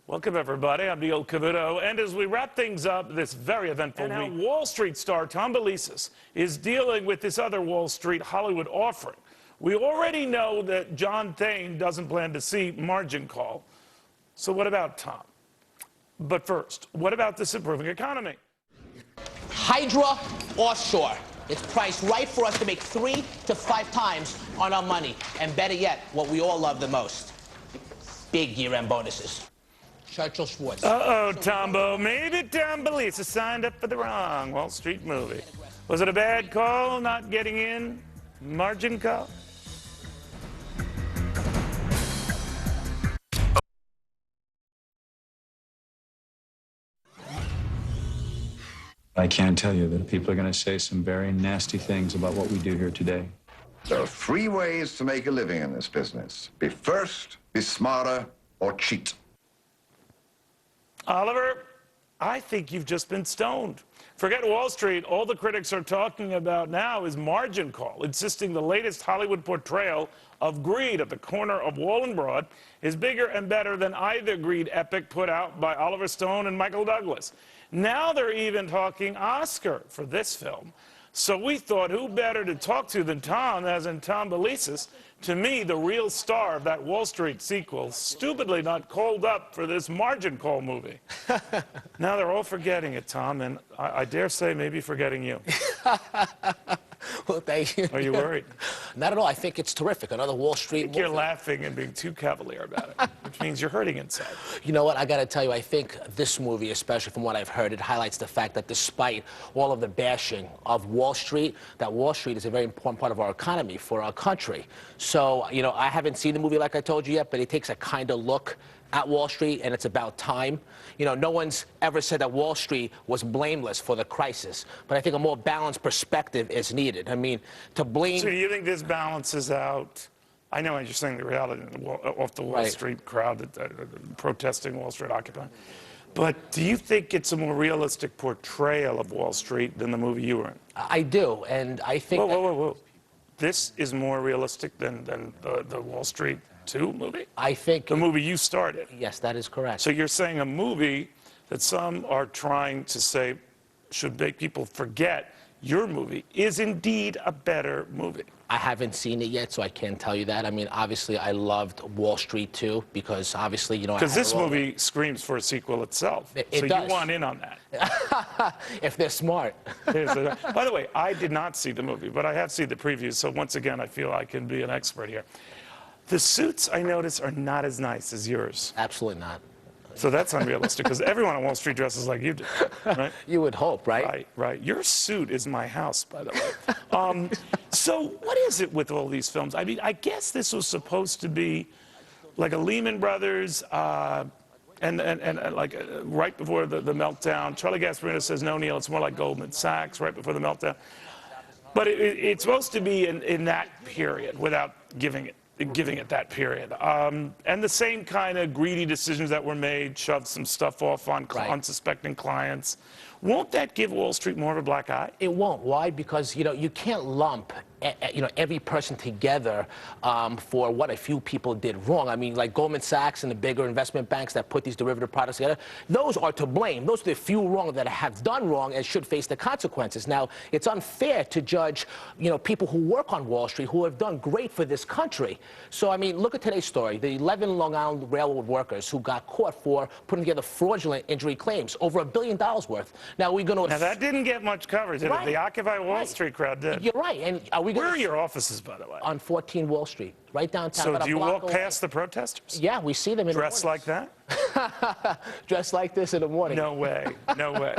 Welcome, everybody. I'm Neil Cavuto. And as we wrap things up, this very eventful week, Wall Street star Tom Belesis is dealing with this other Wall Street Hollywood offering. We already know that John Thane doesn't plan to see Margin Call. So what about Tom? But first, what about this improving economy? Hydra offshore. It's priced right for us to make 3 to 5 times on our money. And better yet, what we all love the most, big year-end bonuses. Churchill Schwartz. Uh-oh, Tombo. Maybe Tom Belesis signed up for the wrong Wall Street movie. Was it a bad call not getting in? Margin Call? I can tell you that people are going to say some very nasty things about what we do here today. There are 3 ways to make a living in this business. Be first, be smarter, or cheat. Oliver, I think you've just been stoned. Forget Wall Street. All the critics are talking about now is Margin Call, insisting the latest Hollywood portrayal of greed at the corner of Wall and Broad is bigger and better than either greed epic put out by Oliver Stone and Michael Douglas. Now they're even talking Oscar for this film. So we thought, who better to talk to than Tom, as in Tom Belesis, to me, the real star of that Wall Street sequel, stupidly not called up for this Margin Call movie. Now they're all forgetting it, Tom, and I dare say maybe forgetting you. Well, thank you. Are you worried? Not at all. I think it's terrific. Another Wall Street movie. You're laughing and being too cavalier about it, which means you're hurting inside. You know what? I got to tell you, I think this movie, especially from what I've heard, it highlights the fact that despite all of the bashing of Wall Street, that Wall Street is a very important part of our economy for our country. So, you know, I haven't seen the movie like I told you yet, but it takes a kind of look at Wall Street, and it's about time. You know, no one's ever said that Wall Street was blameless for the crisis, but I think a more balanced perspective is needed. I mean, to blame... So you think this balances out? I know you're saying the reality off the Wall Street crowd protesting Wall Street occupying, but do you think it's a more realistic portrayal of Wall Street than the movie you were in? I do, and I think... Whoa. This is more realistic than the Wall Street 2 movie? I think... The movie you started? Yes, that is correct. So you're saying a movie that some are trying to say should make people forget your movie is indeed a better movie? I haven't seen it yet, so I can't tell you that. I mean, obviously, I loved Wall Street 2 because, obviously, you know... Because this movie screams for a sequel itself. It so does. You want in on that. If they're smart. By the way, I did not see the movie, but I have seen the previews, so once again, I feel I can be an expert here. The suits, I notice, are not as nice as yours. Absolutely not. So that's unrealistic, because everyone on Wall Street dresses like you do, right? You would hope, right? Right. Your suit is my house, by the way. So what is it with all these films? I mean, I guess this was supposed to be like a Lehman Brothers, and like right before the meltdown. Charlie Gasparino says, no, Neil, it's more like Goldman Sachs, right before the meltdown. But it's supposed to be in that period without giving it that period. And the same kind of greedy decisions that were made, shoved some stuff off on unsuspecting clients. Won't that give Wall Street more of a black eye? It won't. Why? Because, you know, you can't lump every person together for what a few people did wrong. I mean, like Goldman Sachs and the bigger investment banks that put these derivative products together, those are to blame. Those are the few wrong that have done wrong and should face the consequences. Now, it's unfair to judge, you know, people who work on Wall Street who have done great for this country. So, I mean, look at today's story. The 11 Long Island Railroad workers who got caught for putting together fraudulent injury claims, over $1 billion worth. Now, we're going to... Now, that didn't get much coverage, did it? The Occupy Wall Street crowd did. You're right. And are we Where are your offices, by the way? On 14 Wall Street, right downtown. So do you walk past the protesters? Yeah, we see them in Dressed like that? Dressed like this in the morning. No way. No way.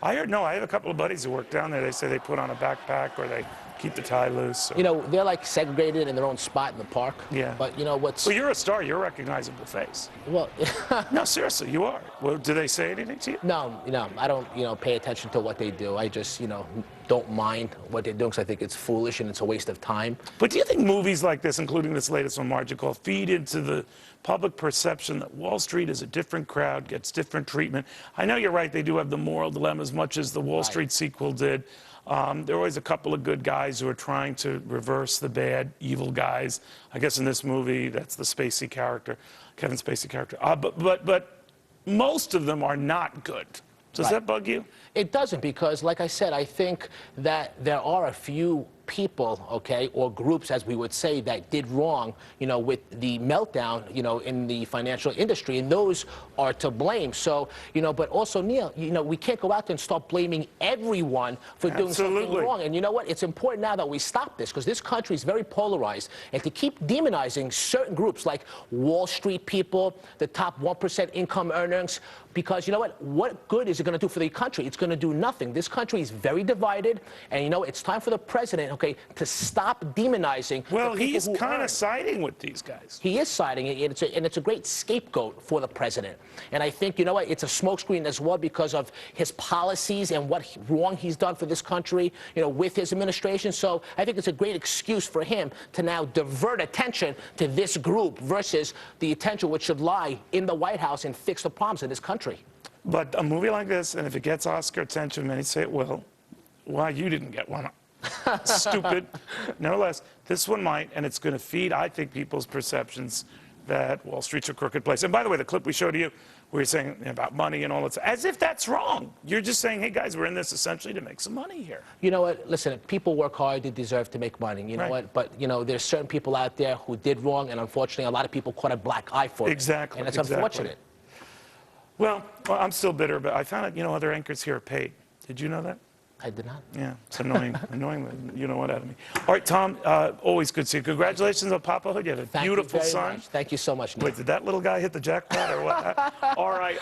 I heard, no, I have a couple of buddies who work down there. They say they put on a backpack or they keep the tie loose. Or... You know, they're like segregated in their own spot in the park. Yeah. But you know what's... Well, you're a star. You're a recognizable face. Well... No, seriously, you are. Well, do they say anything to you? No, I don't, pay attention to what they do. I just, don't mind what they're doing because I think it's foolish and it's a waste of time. But do you think movies like this, including this latest one, Margin Call, feed into the public perception that Wall Street is a different crowd, gets different treatment? I know you're right. They do have the moral dilemma as much as the Wall Street sequel did. There are always a couple of good guys who are trying to reverse the bad, evil guys. I guess in this movie, that's the Spacey character, Kevin Spacey character. But most of them are not good. Does that bug you? It doesn't, because, like I said, I think that there are a few people, okay, or groups, as we would say, that did wrong, with the meltdown, in the financial industry, and those are to blame. So, but also, Neil, we can't go out there and start blaming everyone for doing something wrong. And you know what? It's important now that we stop this, because this country is very polarized, and to keep demonizing certain groups like Wall Street people, the top 1% income earners, because you know what good is it going to do for the country? It's going to do nothing. This country is very divided, and it's time for the president, okay, to stop demonizing. Well, the people he's who kind earn. of siding with these guys. He is siding, and it's a great scapegoat for the president. And I think, it's a smokescreen as well because of his policies and what wrong he's done for this country, with his administration. So I think it's a great excuse for him to now divert attention to this group versus the attention which should lie in the White House and fix the problems in this country. But a movie like this, and if it gets Oscar attention, many say it will, why you didn't get one? Stupid. Nevertheless, this one might, and it's going to feed, I think, people's perceptions that Wall Street's a crooked place. And by the way, the clip we showed you, where you're saying about money and all that, as if that's wrong. You're just saying, hey, guys, we're in this essentially to make some money here. You know what? Listen, people work hard, they deserve to make money. You know what? But, there's certain people out there who did wrong, and unfortunately, a lot of people caught a black eye for it. Exactly. And it's unfortunate. Well, I'm still bitter, but I found out, other anchors here are paid. Did you know that? I did not. Yeah, it's annoying. Annoying, you know what, out of me. All right, Tom, always good to see you. Congratulations on papahood. You have a beautiful son. Much. Thank you so much, Neil. Wait, did that little guy hit the jackpot or what? All right,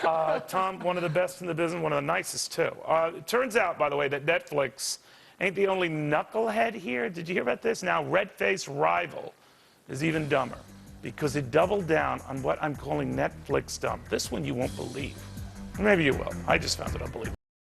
Tom, one of the best in the business, one of the nicest, too. It turns out, by the way, that Netflix ain't the only knucklehead here. Did you hear about this? Now, red-faced rival is even dumber because it doubled down on what I'm calling Netflix dump. This one you won't believe. Maybe you will. I just found it unbelievable.